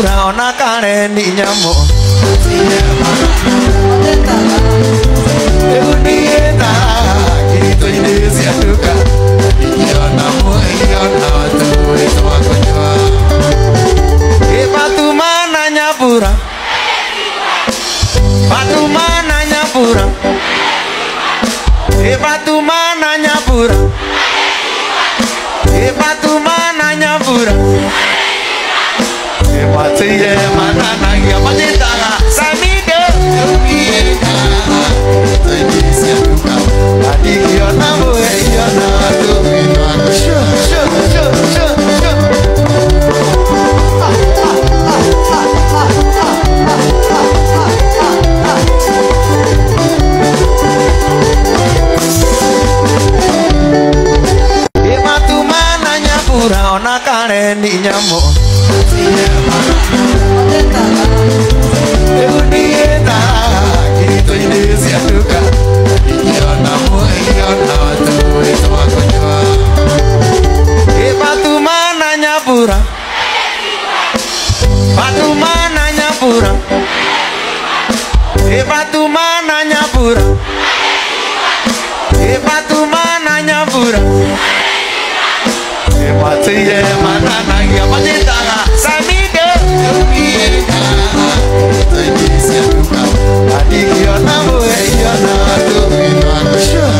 nyapura ona kare ni nyamo Eunieta Kirito inesi aduka Iona mo iona tu itu akonyoa Patumana nyapura Patumana nyapura Patumana nyapura Patumana nyapura Matiye manana ya matitanga Samide Eunieta Kirito inesi aduka Iona mo iona tu itu akonyoa Ona kare ni nyamo Eunieta Kirito inesi aduka Iona mo iona tu itu akonyoa Patumana nyapura Patumana nyapura Patumana nyapura Patumana nyapura Matiye manana ya matitanga Samide Eunieta Kirito inesi aduka Iona mo iona tu itu akonyoa